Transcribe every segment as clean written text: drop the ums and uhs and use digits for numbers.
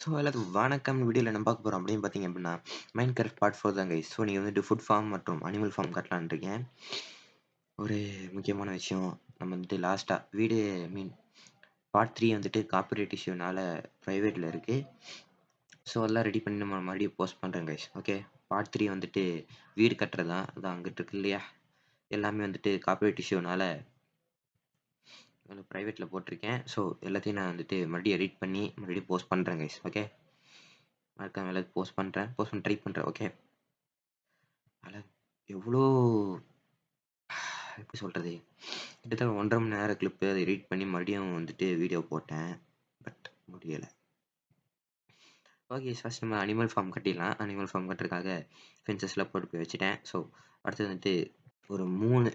So எல்லாத்துக்கும் வணக்கம். வீடியோவில் என்ன பார்க்க போகிறோம் அப்படின்னு பார்த்தீங்க அப்படின்னா மைன்கிராஃப்ட் பார்ட் 4 தான் கைஸ். ஸோ நீங்கள் வந்துட்டு ஃபுட் ஃபார்ம் மற்றும் அனிமல் ஃபார்ம் கட்டலான்னு இருக்கேன். ஒரு முக்கியமான விஷயம், நம்ம வந்துட்டு லாஸ்ட்டாக வீடு பார்ட் 3 வந்துட்டு காப்பிரைட் இஷ்யூனால ப்ரைவேட்டில் இருக்குது. ஸோ அதெல்லாம் ரெடி பண்ணி நம்ம மறுபடியும் போஸ்ட் பண்ணுறேன் கைஸ். ஓகே, பார்ட் 3 வந்துட்டு வீடு கட்டுறது தான். அதான் அங்கிட்டு இருக்கு இல்லையா, எல்லாமே வந்துட்டு காப்பிரைட் இஷ்யூனால ப்ரைவேட்டில் போட்டிருக்கேன். ஸோ எல்லாத்தையும் நான் வந்துட்டு மறுபடியும் எடிட் பண்ணி மறுபடியும் போஸ்ட் பண்ணுறேன் கைஸ். ஓகே, மறக்காம எல்லாத்தையும் போஸ்ட் பண்ண ட்ரை பண்ணுறேன். ஓகே, அதில் எவ்வளோ எப்படி சொல்கிறது, கிட்டத்தட்ட 1.5 மணி நேரம் கிளிப்பு அதை எடிட் பண்ணி மறுபடியும் வந்துட்டு வீடியோ போட்டேன். பட் முடியலை. ஓகே, ஃபர்ஸ்ட் நம்ம அனிமல் ஃபார்ம் கட்டிடலாம். அனிமல் ஃபார்ம் கட்டுறதுக்காக ஃபென்சஸ்லாம் போட்டு போய் வச்சுட்டேன். ஸோ அடுத்தது வந்துட்டு ஒரு மூணு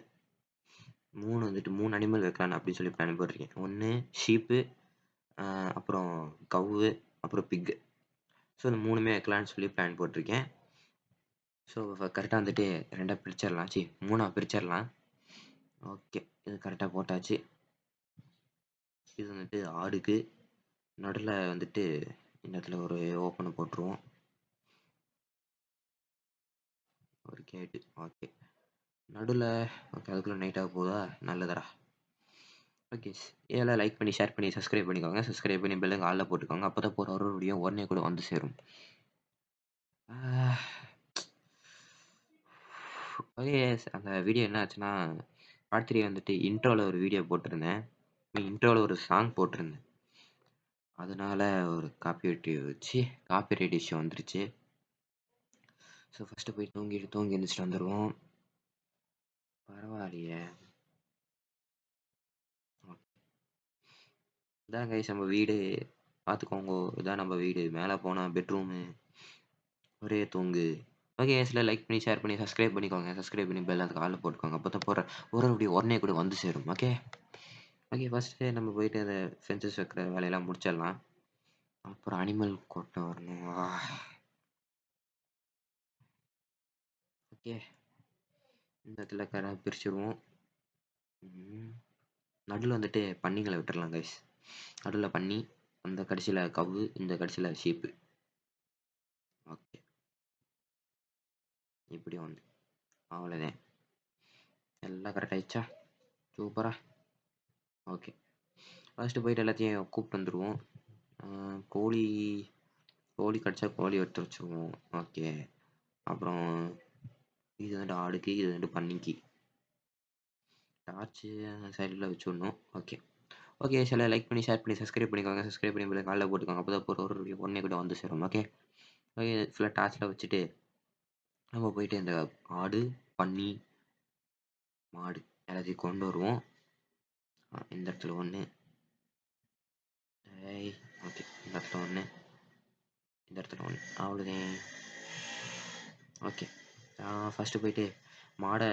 அனிமல் வைக்கலான்னு அப்படின்னு சொல்லி பிளான் போட்டிருக்கேன். ஒன்று ஷீப்பு, அப்புறம் கவ்வு, அப்புறம் பிக்கு. ஸோ இந்த மூணுமே வைக்கலான்னு சொல்லி பிளான் போட்டிருக்கேன். ஸோ கரெக்டாக வந்துட்டு ரெண்டாக பிரிச்சிடலாம், மூணாக பிரிச்சிடலாம். ஓகே, இது கரெக்டாக போட்டாச்சு. இது வந்துட்டு ஆடுக்கு நடுவில் வந்துட்டு இந்த இடத்துல ஒரு ஓப்பனை போட்டுருவோம், ஒரு கேட்டு. ஓகே, நடுவில். ஓகே, அதுக்குள்ளே நைட்டாக போதா, நல்லதரா. ஓகே, இதெல்லாம் லைக் பண்ணி ஷேர் பண்ணி சப்ஸ்கிரைப் பண்ணிக்கோங்க. சப்ஸ்கிரைப் பண்ணி பெல்லுங்க ஆளில் போட்டுக்கோங்க. அப்போ தான் போகிற ஒரு வீடியோ உடனே கூட வந்து சேரும். ஓகே, அந்த வீடியோ என்ன ஆச்சுன்னா, பார்ட் 3 வந்துட்டு இன்ட்ரோவில் ஒரு வீடியோ போட்டிருந்தேன். இன்ட்ரோவில் ஒரு சாங் போட்டிருந்தேன். அதனால ஒரு காப்பிரைட் இஷ்யூ வந்துருச்சு. ஸோ ஃபஸ்ட்டு போய் தூங்கி எழுந்திரிச்சிட்டு வந்துடுவோம். பரவாயில்லையே. இதான் கைஸ் நம்ம வீடு, பார்த்துக்கோங்க. இதான் நம்ம வீடு. மேலே போனால் பெட்ரூமு, ஒரே தூங்கு. ஓகே, சில லைக் பண்ணி ஷேர் பண்ணி சப்ஸ்கிரைப் பண்ணிக்கோங்க. சப்ஸ்கிரைப் பண்ணி பெல் அதுக்கு ஆளில் போட்டுக்கோங்க. அப்போ தான் போகிற ஒரு வீடியோ உடனே கூட வந்து சேரும். ஓகே ஓகே, ஃபஸ்ட்டு நம்ம போயிட்டு அந்த ஃபென்சஸ் வைக்கிற வேலையெல்லாம் முடிச்சிடலாம். அப்புறம் அனிமல் கொட்டை வரணும். ஓகே, இந்த இடத்துல கரை பிரிச்சுருவோம். நடுவில் வந்துட்டு பன்னிங்களை விட்டுறலாம் கைஸ். நடுவில் பன்னி, அந்த கடைசியில் கவ்வு, இந்த கடைசியில் ஷீப்பு. ஓகே, இப்படி வந்து அவ்வளோதான். எல்லாம் கரெக்ட் ஆயிடுச்சா? சூப்பரா. ஓகே, ஃபஸ்ட்டு போயிட்டு எல்லாத்தையும் கூப்பிட்டு வந்துடுவோம். கோழி கடிச்சா கோழி எடுத்து வச்சுருவோம். ஓகே, அப்புறம் இது வந்துட்டு ஆடுக்கு, இது வந்துட்டு பன்னிக்கு. டார்ச்சு சைடில் வச்சுடணும். ஓகே ஓகே, சில லைக் பண்ணி ஷேர் பண்ணி சப்ஸ்கிரைப் பண்ணிக்கோங்க. சப்ஸ்கிரைப் பண்ணி காலில் போட்டுக்கோங்க. அப்போ தான் போகிற ஒரு வீடியோ உடனே கூட வந்து சேரும். ஓகே ஓகே, ஃபுல்லாக டார்ச்சில் வச்சுட்டு நம்ம போயிட்டு இந்த ஆடு, பன்னி, மாடு எல்லாத்தையும் கொண்டு வருவோம். இந்த இடத்துல ஒன்று. ஓகே, இந்த இடத்துல ஒன்று, இந்த இடத்துல ஒன்று. அவ்வளோதான். ஓகே, ஃபஸ்ட்டு போயிட்டு மாடை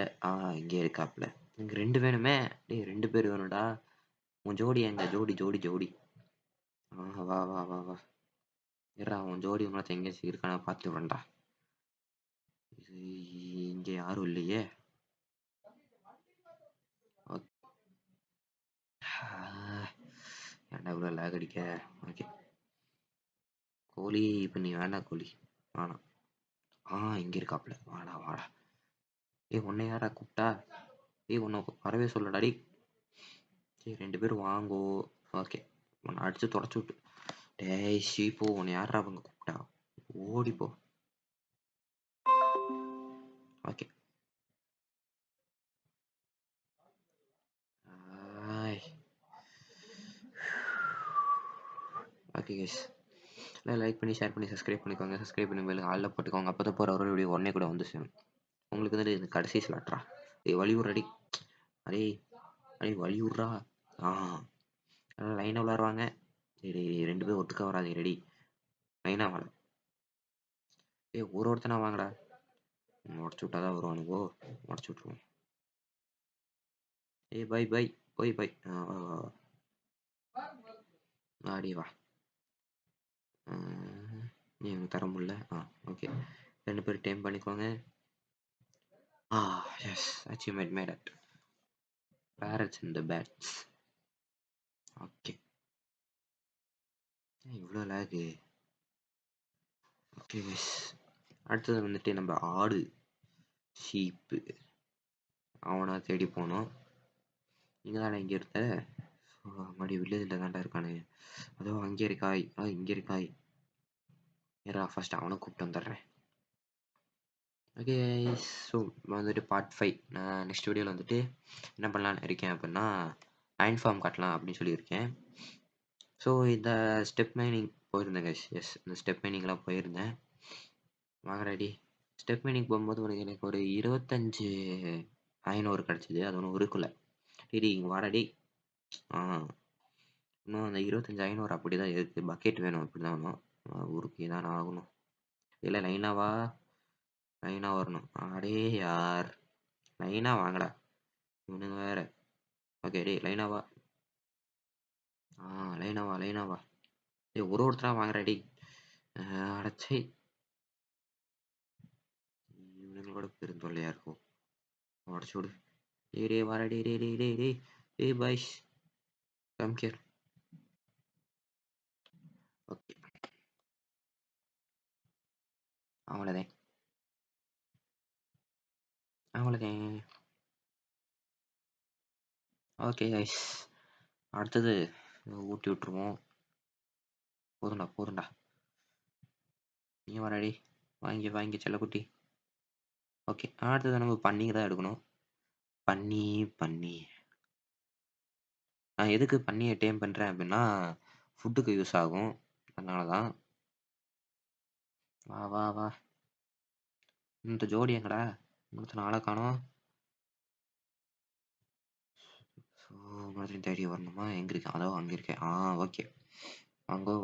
இங்கே இருக்காப்புல. இங்கே 2 வேணுமே. டேய் 2 பேர் வேணும்டா. உன் ஜோடி எங்க? ஜோடி. வா வா வா வா. இருடா, உன் ஜோடி உனத்தை எங்கேயாச்சும் இருக்கானா பார்த்து விடண்டா. இது இங்கே யாரும் இல்லையே. ஏன்டா இவ்வளோ லேக் அடிக்க. ஓகே, கோழி இப்போ நீ வேண்டாம் கோழி, வேணாம். இங்கே இருக்காப்புல. வாடா. உன்னை யாரா கூப்பிட்டா? உன்னை வரவே சொல்லடாடி. சரி 2 பேரும் வாங்கோ. ஓகே, உன்னை அடித்து தொடச்சி விட்டு. டேய் ஷீப்போ, உன்னை யாரா அவங்க கூப்பிட்டா? ஓடிப்போ. ஓகே ஓகே கைஸ், லைக் பண்ணி ஷேர் பண்ணி சப்ஸ்கிரைப் பண்ணிக்கோங்க. சப்ஸ்கிரைப் பண்ணி மேலே ஆளில் போட்டுக்கோங்க. அப்போ தான் போகிற ஒரு வீடியோ உடனே கூட வந்து சேரும். உங்களுக்கு வந்துட்டு இந்த கடைசி ஸ்லாட்ரா. வலியூர் அடி. அடே வலியூர்ரா. லைனாக விளாடுவாங்க. சரி 2 பேர் ஒட்டுக்கா வராதீங்க. ரெடி, லைனாக வாங்க. ஒருத்தனா வாங்கடா. உடச்சு விட்டா தான் வருவானுங்கோ. உடச்சு விட்ருவோம். பை போய் பை. ஆடி வா. நீ எனக்கு தர முடியல. ஓகே, 2 பேர் டைம் பண்ணிக்கோங்க. Yes, achievement made it. Parrots and the bats. Okay, இவ்வளோ லேகு. ஓகே கைஸ், அடுத்தது வந்துட்டு நம்ம ஆடு ஷீப்பு அவனை தேடி போனோம். இங்கே தானே இங்கே இருந்த மறுபடியும் வில்லேஜில் தான்டா இருக்கானு. அதோ அங்கே இருக்காய், இங்கே இருக்காய். ஏறா ஃபர்ஸ்ட் அவனை கூப்பிட்டு வந்துடுறேன். ஓகே ஸோ வந்துட்டு பார்ட் 5 நான் நெக்ஸ்ட் வீடியோவில் வந்துட்டு என்ன பண்ணலான்னு இருக்கேன் அப்படின்னா அயன் ஃபார்ம் கட்டலாம் அப்படின்னு சொல்லியிருக்கேன். ஸோ இந்த ஸ்டெப் மைனிங் போயிருந்தேன் கைஸ். எஸ், இந்த ஸ்டெப் மைனிங்லாம் போயிருந்தேன். வாங்க ரெடி. ஸ்டெப் மைனிங் போகும்போது எனக்கு ஒரு 25 அயன் கிடச்சிது. அது ஒன்றும் இருக்குல்ல. சரி இங்கே வாடாடி. இன்னும் அந்த 25 அயன் அப்படி தான் இருக்குது. பக்கெட் வேணும், அப்படி தான் வேணும். ஊருக்கு தான் ஆகணும். இல்லை லைனாவா வரணும். அடே யார், லைனா வாங்கடா இவனுங்க வேற. ஓகே டே லைனாவா. லைனாவா. டேய் ஒருத்தரா வாங்குறா டே. அடச்சை, இவனுங்களோட பெருந்தொல்லையா இருக்கும். உடச்சு விடு. டே வாடா டே பாய்ஸ் கம் ஹியர். ஓகே அவ்வளோதான். ஓகே கைஸ், அடுத்தது ஊட்டி விட்டுருவோம். போதும்டா நீ வாடாடி. வாங்கி செல்லக்குட்டி. ஓகே அடுத்தது நம்ம பன்னிங்க தான் எடுக்கணும். பன்னி நான் எதுக்கு பன்னியை டேம் பண்ணுறேன் அப்படின்னா ஃபுட்டுக்கு யூஸ் ஆகும், அதனால தான். வா இந்த ஜோடி எங்கடா, இன்னொருத்த நாளை காணோம். ஸோ மறுபடியும் தேடி வரணுமா? எங்கே இருக்கேன்? அதோ அங்கே இருக்கேன். ஓகே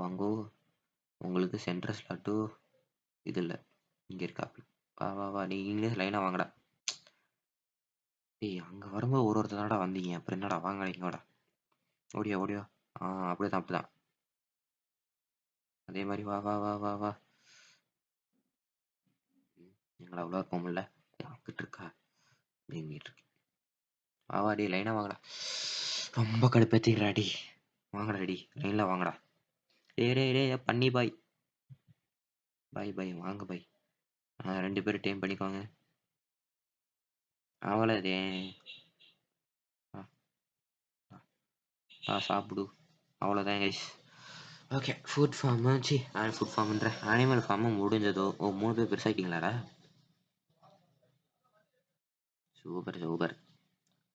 வாங்கோ. உங்களுக்கு சென்ட்ரல் ஸ்லாட்டு இது இல்லை, இங்கே இருக்கா. வா நீங்களே லைனாக வாங்கடா. டேய் அங்கே வரும்போது ஒருத்தனடா வந்தீங்க, அப்புறம் என்னடா வாங்க இங்கோடா. ஓடியா. அப்படிதான். அதே மாதிரி வா. எங்களை அவ்வளோ இருப்போம்ல, அங்கிட்டு இருக்கா நீங்கிட்டு இருக்கு. வாடி லைனாக வாங்கடா. ரொம்ப கடுப்பேற்றிக்கிறாடி. வாங்கடா ரெடி, லைனில் வாங்கடா. டே பன்னி பாய் வாங்க பாய். 2 பேரும் டைம் பண்ணிக்கோங்க. அவ்வளோதே. சாப்பிடு. அவ்வளோதான் கைஸ். ஓகே ஃபுட் ஃபார்ம்ன்ற அனிமல் ஃபார்மும் முடிஞ்சதோ. 3 பேர் பெருசாக்கிங்களாடா. சூப்பர்.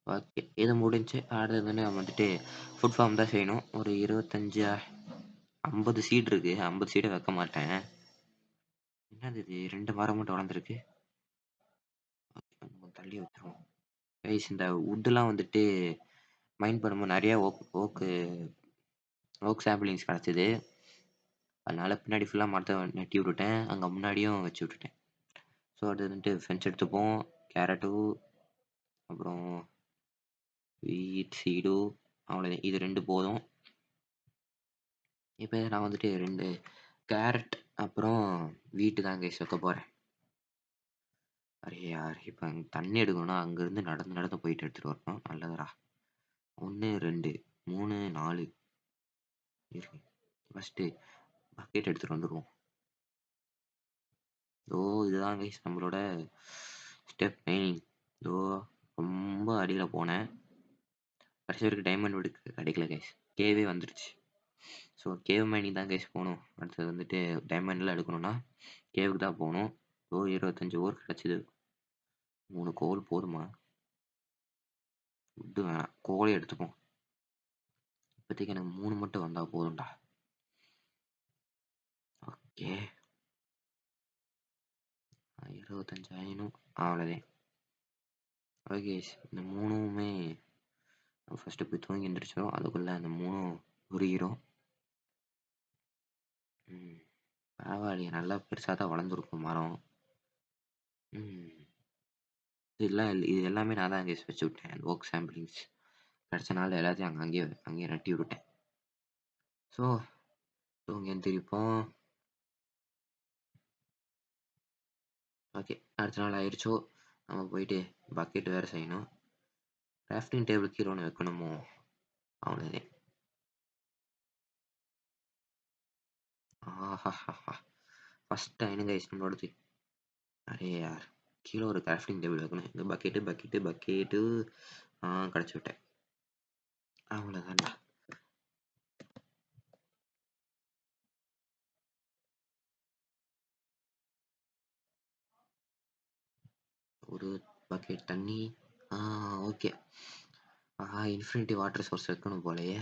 ஓகே இது முடிஞ்சு அடுத்தது வந்துட்டு ஃபுட் ஃபார்ம் தான் செய்யணும். ஒரு 50 சீட் இருக்கு. 50 சீடை வைக்க மாட்டேன். என்னது இது, 2 மரம் மட்டும் வளர்ந்துருக்கு. தள்ளி வச்சிருவோம் கைஸ். இந்த வுட்டெல்லாம் வந்துட்டு மைண்ட் பண்ணும்போது நிறைய ஓக் சாம்பிளிங்ஸ் கிடச்சிது. அதனால பின்னாடி ஃபுல்லாக மரத்தை நட்டி விட்டுட்டேன், அங்கே முன்னாடியும் வச்சு விட்டுட்டேன். ஸோ அது வந்துட்டு ஃபென்ஸ் எடுத்துப்போம். கேரட்டு, அப்புறம் வீட் சீடு, அவ்வளோதான். இது 2 போதும். இப்போ நான் வந்துட்டு 2 கேரட் அப்புறம் வீட்டு தான் கைஸ் வைக்க போகிறேன். அரே யார், இப்போ தண்ணி எடுக்கணும்னா அங்கேருந்து நடந்து போயிட்டு எடுத்துகிட்டு வரணும். நல்லதுடா. 1 2 3 4 இருக்கு. ஃபஸ்ட்டு பக்கெட் எடுத்துகிட்டு வந்துடுவோம். இதுதான் கைஸ் நம்மளோட ஸ்டெப் மைனிங். ரொம்ப அடியில் போனேன். கடைசி வரைக்கும் டைமண்ட் கிடைக்கல கைஸ். கேவே வந்துடுச்சு. ஸோ கேவ் மைனிங் தான் கைஸ் போகணும். அடுத்தது வந்துட்டு டைமண்ட்லாம் எடுக்கணும்னா கேவுக்கு தான் போகணும். 25 ஓர் கிடச்சிது. 3 கோல் போதுமா? வுட்டு வேணாம், கோலே எடுத்துப்போம். இப்போதைக்கு எனக்கு 3 மட்டும் வந்தால் போதும்டா. ஓகே 25 ஆயினும் அவ்வளோதான். ஓகே இந்த 3மே ஃபஸ்ட்டு போய் தூங்கி எழுந்திரிச்சிடும். அதுக்குள்ளே அந்த 3 உருகிரும். பரவாயில்லையே, நல்லா பெருசாக தான் வளர்ந்துருக்கும் மரம். இது எல்லாமே நான் தான் அங்கே வச்சு விட்டேன். ஓக் சாம்பிளிங்ஸ் கிடச்சனால எல்லாத்தையும் அங்கேயே நட்டி விட்டேன். ஸோ தூங்கி எழுந்திரிப்போம். ஓகே அடுத்த நாள் ஆயிடுச்சோ, நம்ம போயிட்டு பக்கெட் வேறு செய்யணும். கிராஃப்டிங் டேபிள் கீழே ஒன்று வைக்கணுமோ, அவ்வளோதான். ஃபர்ஸ்ட் அயனுங்க கைஸ் நம்மளோடது. அரே யார், கீழே ஒரு கிராஃப்டிங் டேபிள் வைக்கணும். இந்த பக்கெட்டு கிடச்சி விட்டேன். அவ்வளோதான்டா. ஒரு பக்கெட் தண்ணி. ஓகே. இன்ஃபினிட்டி வாட்டர் சோர்ஸ் வைக்கணும் போலயே.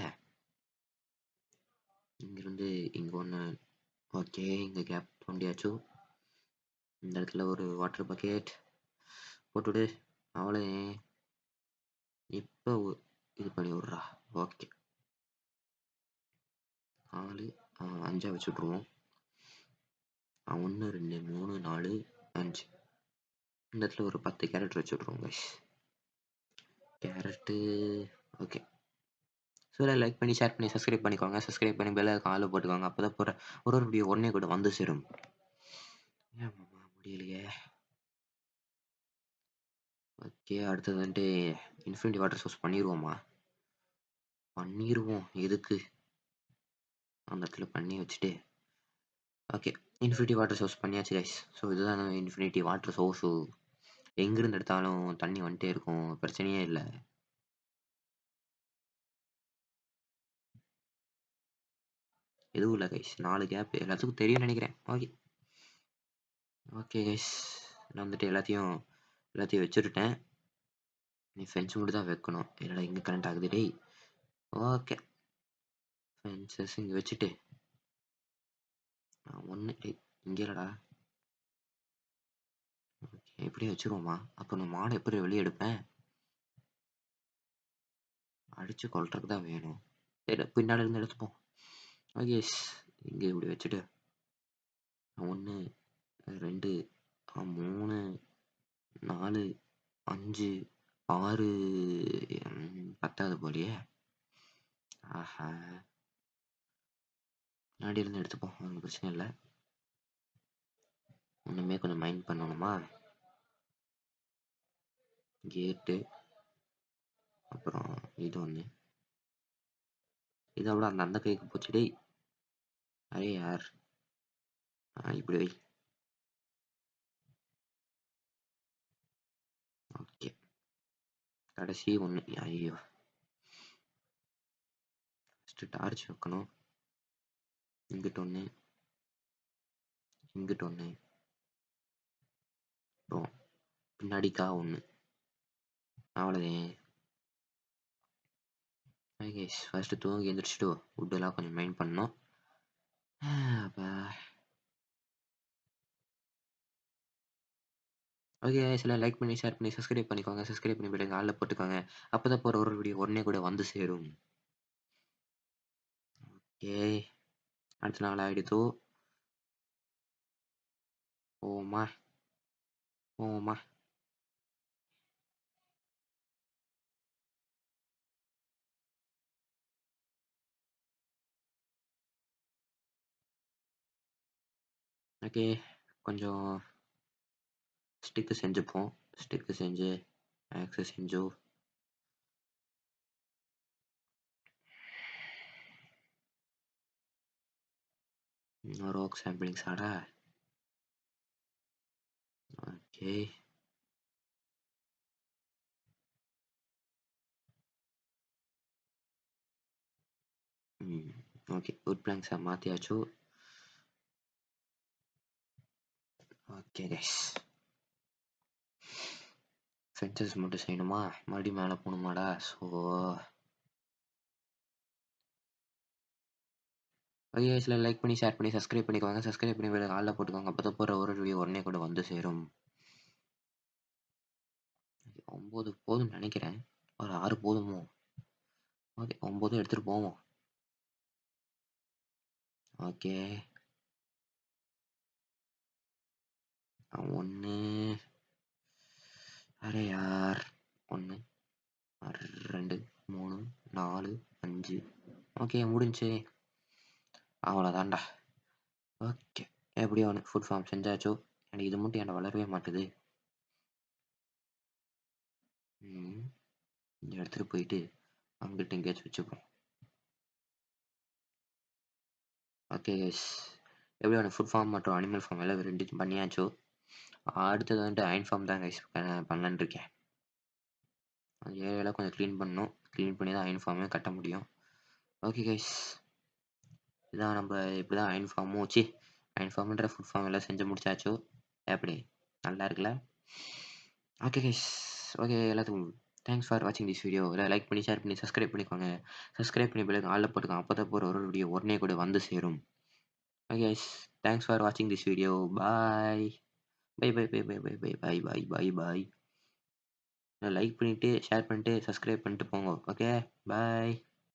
இங்கிருந்து இங்கே ஒன்று. ஓகே, இங்கே கேப் தோண்டியாச்சு. இந்த இடத்துல ஒரு வாட்டர் பக்கெட் போட்டுவிடு. அவ்வளோ இப்போ இது பண்ணி விட்றா. ஓகே, 4 5 வச்சு விட்ருவோம். 1 2 3 4 5. இந்த இடத்துல ஒரு 10 கேரட் வச்சு விட்ருவோம் guys. Carrot okay. So like பண்ணி ஷேர் பண்ணி சப்ஸ்கிரைப் பண்ணிக்கோங்க. சப்ஸ்கிரைப் பண்ணி பெல் ஐகான் ஆல் போட்டுக்கோங்க. அப்போ தான் போகிற ஒரு வீடியோ உடனே கூட வந்து சேரும். முடியலையே. ஓகே, அடுத்தது வந்துட்டு இன்ஃபினிட்டி வாட்டர் சோர்ஸ் பண்ணிடுவோமா? பண்ணிடுவோம். எதுக்கு அந்த இடத்துல பண்ணி வச்சுட்டு. ஓகே, இன்ஃபினிட்டி வாட்டர் சோர்ஸ் பண்ணியாச்சு கைஸ். ஸோ இதுதான் இன்ஃபினிட்டி வாட்டர் சோர்ஸு. எங்கிருந்து எடுத்தாலும் தண்ணி வந்துட்டே இருக்கும், பிரச்சனையே இல்லை. எதுவும் இல்லை கைஸ். 4 கேப் எல்லாத்துக்கும் தெரியும்னு நினைக்கிறேன். ஓகே ஓகே கைஸ், நான் வந்துட்டு எல்லாத்தையும் வச்சுருட்டேன். நீ ஃபென்ஸ் மட்டும் தான் வைக்கணும். என்னடா இங்கே கரண்ட் ஆகுது டேய். ஓகே, ஃபென்சஸ் இங்கே வச்சுட்டு ஒன்று டேய் இங்கே இல்லடா. ஓகே, எப்படி வச்சுருவோமா? அப்போ நான் மாடை எப்படி வெளியே எடுப்பேன்? அடித்து கொல்றதுக்கு தான் வேணும். சரி, பின்னாடி இருந்து எடுத்துப்போம். ஓகே, இங்கே இப்படி வச்சுட்டு 1 2 3 4 5 6 10வது போலியே. ஆஹா, முன்னாடி இருந்து எடுத்துப்போம், ஒன்றும் பிரச்சனை இல்லை. ஒன்றுமே கொஞ்சம் மைண்ட் பண்ணணுமா? கேட்டு அப்புறம் இது ஒன்று. இதை விட அந்த கைக்கு போச்சு டேய். அரே யார், இப்படி வை. ஓகே, கடைசி ஒன்று. ஐயோ, ஃபஸ்ட்டு டார்ச் வைக்கணும். இங்கிட்ட ஒன்று, இங்கிட்ட ஒன்று, அப்புறம் பின்னாடிக்கா ஒன்று. அவ்வளோதான். ஓகே, ஃபஸ்ட்டு தூங்கி எழுந்திரிச்சிட்டு வுட்டெல்லாம் கொஞ்சம் மைண்ட் பண்ணோம். அப்போ ஓகே, சில லைக் பண்ணி ஷேர் பண்ணி சப்ஸ்கிரைப் பண்ணிக்கோங்க. சப்ஸ்கிரைப் பண்ணி விடுங்க, ஆளில் போட்டுக்கோங்க. அப்போ தான் போகிற ஒரு வீடியோ உடனே கூட வந்து சேரும். ஓகே, அடுத்த நாள் ஆகிடுதோ. ஓமா ஓமா. ஓகே, கொஞ்சம் ஸ்டிக்கு செஞ்சுப்போம். ஸ்டிக்கு செஞ்சு ஆக்சஸ் செஞ்சு ரோக் சாம்பிளிங்ஸ் ஆடா. ஓகே, ஓகே, வுட் பிளாங்க்ஸை மாற்றியாச்சு. ஓகே கைஸ், ஃபென்சஸ் மட்டும் செய்யணுமா? மறுபடியும் மேலே போகணுமாடா? ஸோ ஓகே, சில லைக் பண்ணி ஷேர் பண்ணி சப்ஸ்கிரைப் பண்ணிக்கோங்க. சப்ஸ்கிரைப் பண்ணி வேறு ஆளில் போட்டுக்கோங்க. அப்போ தான் போகிற ஒரு வீடியோ உடனே கூட வந்து சேரும். 9 போதும்னு நினைக்கிறேன். ஒரு 6 போதுமோ? ஓகே, 9 எடுத்துகிட்டு போவோம். ஓகே, 1 அரே யார் 1 2 3 4 5. ஓகே, முடிஞ்சு. அவ்வளோதான்டா. ஓகே, எப்படியோ ஒன்று ஃபுட் ஃபார்ம் செஞ்சாச்சோ. எனக்கு இது மட்டும் என்ன வளரவே மாட்டுது. இந்த இடத்துக்கு போயிட்டு அங்கிட்ட எங்கேயாச்சும் வச்சுப்போம். ஓகே கைஸ், எப்படியோ அந்த ஃபுட் ஃபார்ம் மற்றும் அனிமல் ஃபார்ம் எல்லாம் 2 பண்ணியாச்சோ, அடுத்தது வந்துட்டு அயன் ஃபார்ம் தான் கைஸ் பண்ணலான்னு இருக்கேன். அந்த ஏரியாலாம் கொஞ்சம் க்ளீன் பண்ணணும். க்ளீன் பண்ணி தான் அயன் ஃபார்மே கட்ட முடியும். ஓகே கைஸ், இதான் நம்ம இப்படி தான் அயன் ஃபார்மும் அயன் ஃபார்ம்ன்ற ஃபுட் ஃபார்ம் எல்லாம் செஞ்சு முடிச்சாச்சோ. எப்படி நல்லா இருக்குல்ல? ஓகே கைஸ், ஓகே எல்லாத்துக்கும் தேங்க்ஸ் ஃபார் வாட்சிங் திஸ் வீடியோ. லைக் பண்ணி ஷேர் பண்ணி சப்ஸ்கிரைப் பண்ணிக்கோங்க. சப்ஸ்கிரைப் பண்ணி பெல் ஆல்ல போட்டுக்கோங்க. அப்போ தான் போகிற ஒரு வீடியோ உடனே கூட வந்து சேரும். ஓகே கைஸ், தேங்க்ஸ் ஃபார் வாட்சிங் this video. Bye bye bye bye bye bye bye bye bye bye bye. Like பண்ணிவிட்டு ஷேர் பண்ணிட்டு சப்ஸ்கிரைப் பண்ணிட்டு போங்க. ஓகே பாய்.